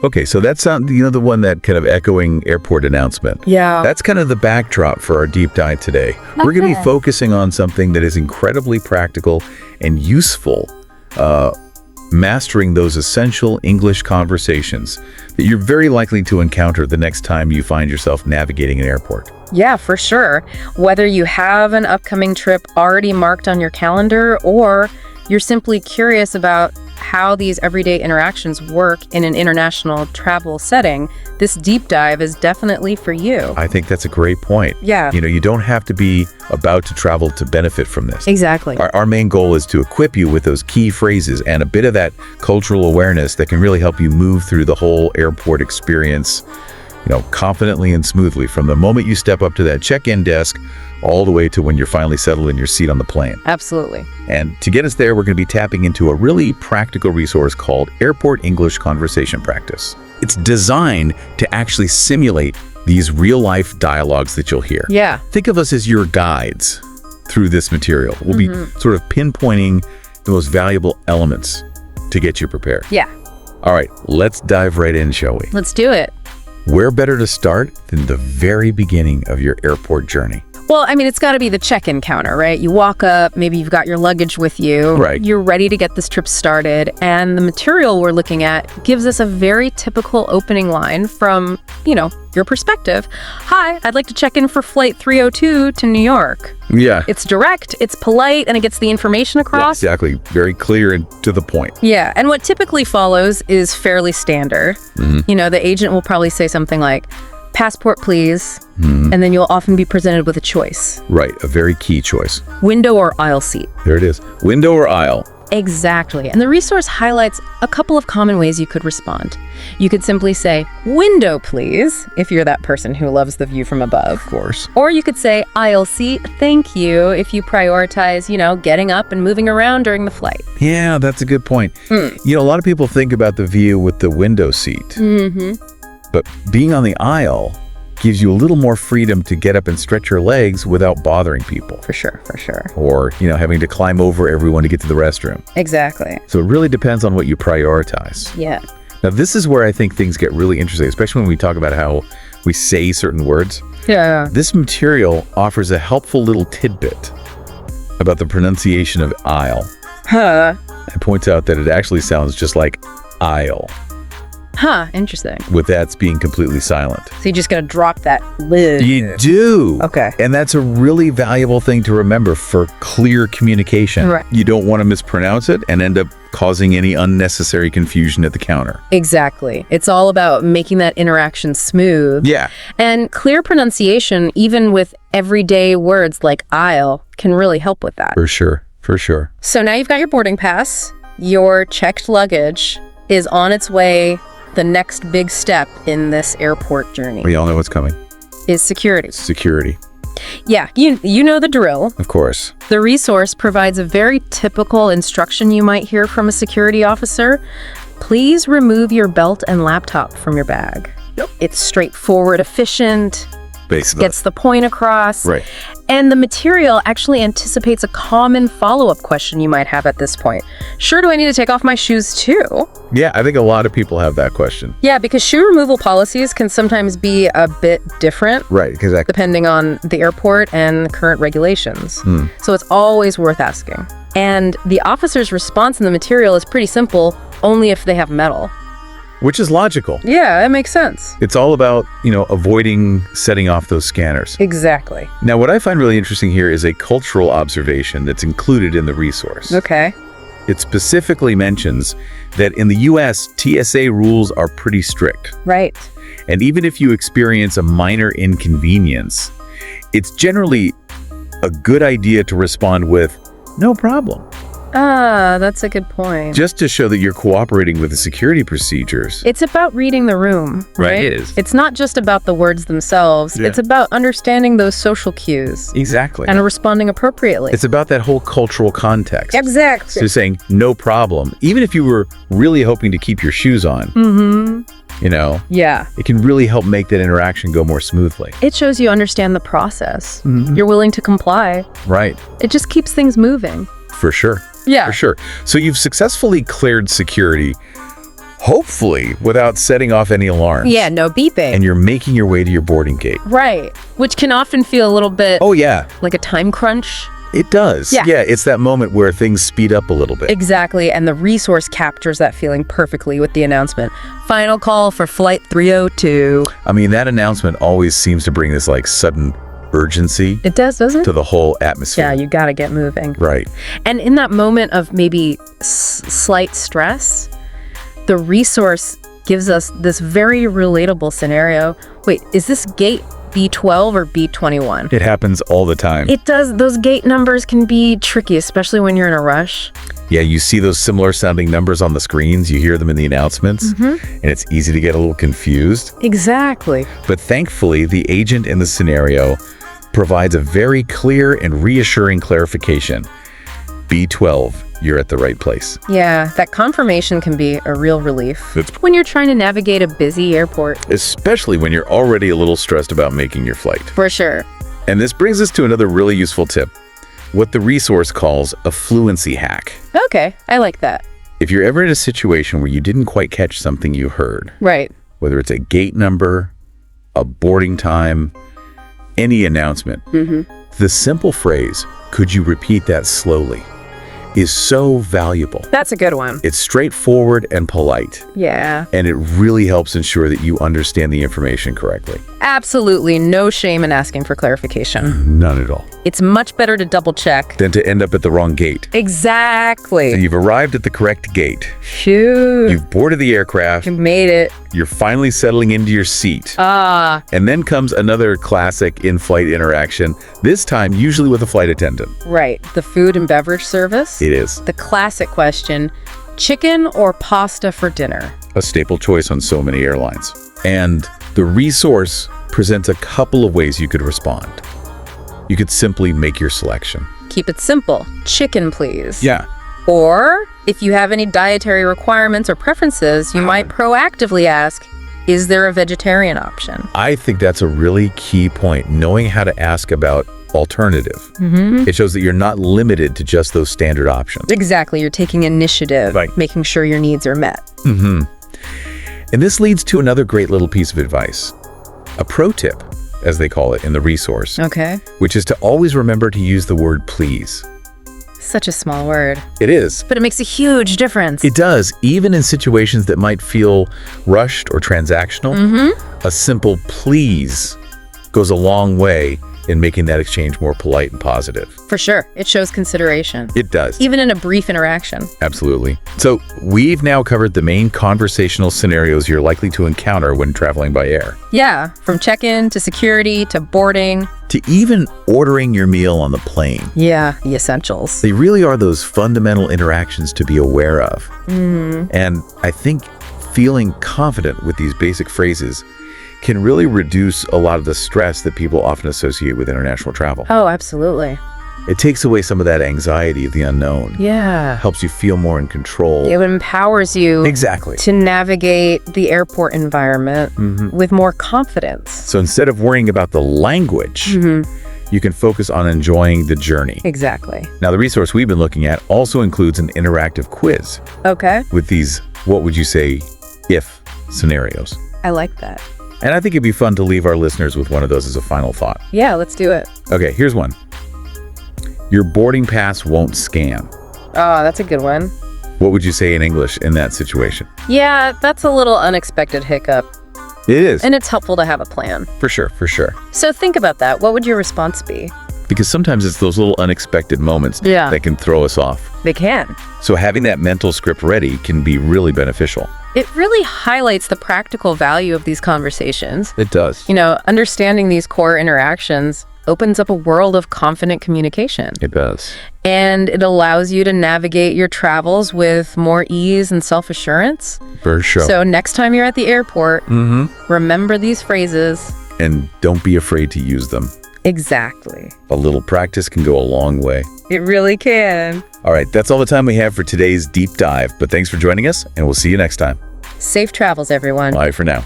Okay, so that's the one that kind of echoing airport announcement. Yeah. That's kind of the backdrop for our deep dive today. We're going to be focusing on something that is incredibly practical and useful, mastering those essential English conversations that you're very likely to encounter the next time you find yourself navigating an airport. Yeah, for sure. Whether you have an upcoming trip already marked on your calendar or you're simply curious about how these everyday interactions work in an international travel setting, this deep dive is definitely for you. I think that's a great point. Yeah. You don't have to be about to travel to benefit from this. Exactly. Our main goal is to equip you with those key phrases and a bit of that cultural awareness that can really help you move through the whole airport experience, confidently and smoothly from the moment you step up to that check-in desk all the way to when you're finally settled in your seat on the plane. Absolutely. And to get us there, we're going to be tapping into a really practical resource called Airport English Conversation Practice. It's designed to actually simulate these real-life dialogues that you'll hear. Yeah. Think of us as your guides through this material. We'll be sort of pinpointing the most valuable elements to get you prepared. Yeah. All right, let's dive right in, shall we? Let's do it. Where better to start than the very beginning of your airport journey? Well, it's got to be the check-in counter, right? You walk up, maybe you've got your luggage with you. Right. You're ready to get this trip started. And the material we're looking at gives us a very typical opening line from, your perspective. Hi, I'd like to check in for flight 302 to New York. Yeah. It's direct, it's polite, and it gets the information across. Yeah, exactly. Very clear and to the point. Yeah, and what typically follows is fairly standard. The agent will probably say something like, passport, please. And then you'll often be presented with a choice. Right, a very key choice. Window or aisle seat. There it is. Window or aisle. Exactly. And the resource highlights a couple of common ways you could respond. You could simply say, window, please, if you're that person who loves the view from above. Of course. Or you could say, aisle seat, thank you, if you prioritize, getting up and moving around during the flight. Yeah, that's a good point. A lot of people think about the view with the window seat. But being on the aisle gives you a little more freedom to get up and stretch your legs without bothering people. For sure. Or, having to climb over everyone to get to the restroom. Exactly. So it really depends on what you prioritize. Yeah. Now, this is where I think things get really interesting, especially when we talk about how we say certain words. Yeah. This material offers a helpful little tidbit about the pronunciation of aisle. Huh. It points out that it actually sounds just like aisle, Huh, interesting. with that's being completely silent. So you just gotta drop that lid. You do. Okay. And that's a really valuable thing to remember for clear communication. Right. You don't want to mispronounce it and end up causing any unnecessary confusion at the counter. Exactly. It's all about making that interaction smooth. Yeah. And clear pronunciation, even with everyday words like aisle, can really help with that. For sure. So now you've got your boarding pass. Your checked luggage is on its way. The next big step in this airport journey We all know what's coming. is security. Security. Yeah, you know the drill. Of course. The resource provides a very typical instruction you might hear from a security officer. Please remove your belt and laptop from your bag. Yep. It's straightforward, efficient, Basically. gets the point across. Right. And the material actually anticipates a common follow-up question you might have at this point. Sure, do I need to take off my shoes too? Yeah, I think a lot of people have that question. Yeah, because shoe removal policies can sometimes be a bit different. Right, exactly. Depending on the airport and current regulations. So it's always worth asking. And the officer's response in the material is pretty simple, only if they have metal. Which is logical. Yeah, it makes sense. It's all about, avoiding setting off those scanners. Exactly. Now, what I find really interesting here is a cultural observation that's included in the resource. Okay. It specifically mentions that in the US, TSA rules are pretty strict. Right. And even if you experience a minor inconvenience, it's generally a good idea to respond with, no problem. Ah, that's a good point. Just to show that you're cooperating with the security procedures. It's about reading the room, right? It is. It's not just about the words themselves. Yeah. It's about understanding those social cues Exactly. and responding appropriately. It's about that whole cultural context. Exactly. So saying, no problem, even if you were really hoping to keep your shoes on, Yeah. it can really help make that interaction go more smoothly. It shows you understand the process. You're willing to comply. Right. It just keeps things moving. For sure. Yeah. For sure. So you've successfully cleared security. hopefully without setting off any alarms. Yeah, no beeping. And you're making your way to your boarding gate. Right. Which can often feel a little bit Oh, yeah. like a time crunch. It does. Yeah. It's that moment where things speed up a little bit. Exactly, and the resource captures that feeling perfectly with the announcement. Final call for Flight 302. I mean, that announcement always seems to bring this like sudden urgency It does, doesn't to it? the whole atmosphere. Yeah, you gotta get moving. Right. And in that moment of maybe slight stress, the resource gives us this very relatable scenario. Wait, is this gate B12 or B21? It happens all the time. It does. Those gate numbers can be tricky, especially when you're in a rush. Yeah, you see those similar sounding numbers on the screens, you hear them in the announcements, and it's easy to get a little confused. Exactly. But thankfully, the agent in the scenario provides a very clear and reassuring clarification. B12, you're at the right place. Yeah, that confirmation can be a real relief when you're trying to navigate a busy airport. Especially when you're already a little stressed about making your flight. For sure. And this brings us to another really useful tip, what the resource calls a fluency hack. Okay, I like that. If you're ever in a situation where you didn't quite catch something you heard, Right. whether it's a gate number, a boarding time, any announcement, the simple phrase, "Could you repeat that slowly?" is so valuable. That's a good one. It's straightforward and polite, Yeah. and it really helps ensure that you understand the information correctly. Absolutely no shame in asking for clarification. None at all. It's much better to double check. Than to end up at the wrong gate. Exactly. And you've arrived at the correct gate. Phew. You've boarded the aircraft. You made it. You're finally settling into your seat. Ah, And then comes another classic in-flight interaction, this time usually with a flight attendant. right. The food and beverage service. It is The classic question, chicken or pasta for dinner? a staple choice on so many airlines. And the resource presents a couple of ways you could respond. You could simply make your selection. Keep it simple. Chicken, please. Yeah. Or if you have any dietary requirements or preferences, you might proactively ask, is there a vegetarian option? I think that's a really key point, knowing how to ask about alternative. It shows that you're not limited to just those standard options. Exactly. You're taking initiative, Right. making sure your needs are met. And this leads to another great little piece of advice. A pro tip, as they call it in the resource, Okay. which is to always remember to use the word please. Such a small word, It is. but it makes a huge difference. It does, even in situations that might feel rushed or transactional. A simple please goes a long way in making that exchange more polite and positive. For sure. It shows consideration, It does. even in a brief interaction. Absolutely. So we've now covered the main conversational scenarios you're likely to encounter when traveling by air, Yeah, from check-in to security to boarding. to even ordering your meal on the plane. Yeah, the essentials. They really are those fundamental interactions to be aware of. And I think feeling confident with these basic phrases can really reduce a lot of the stress that people often associate with international travel. Oh, absolutely. It takes away some of that anxiety of the unknown. Yeah. Helps you feel more in control. It empowers you Exactly. to navigate the airport environment with more confidence. So instead of worrying about the language, you can focus on enjoying the journey. Exactly. Now, the resource we've been looking at also includes an interactive quiz Okay. with these, what would you say, if scenarios. I like that. And I think it'd be fun to leave our listeners with one of those as a final thought. Yeah, let's do it. Okay, here's one. Your boarding pass won't scan. Oh, that's a good one. What would you say in English in that situation? Yeah, that's a little unexpected hiccup. It is. And it's helpful to have a plan. For sure, for sure. So think about that. What would your response be? Because sometimes it's those little unexpected moments Yeah. that can throw us off. They can. So having that mental script ready can be really beneficial. It really highlights the practical value of these conversations. It does. You know, understanding these core interactions opens up a world of confident communication. It does. And it allows you to navigate your travels with more ease and self-assurance. For sure. So next time you're at the airport, remember these phrases. And don't be afraid to use them. Exactly. A little practice can go a long way. It really can. All right, that's all the time we have for today's deep dive. But thanks for joining us, and we'll see you next time. Safe travels, everyone. Bye for now.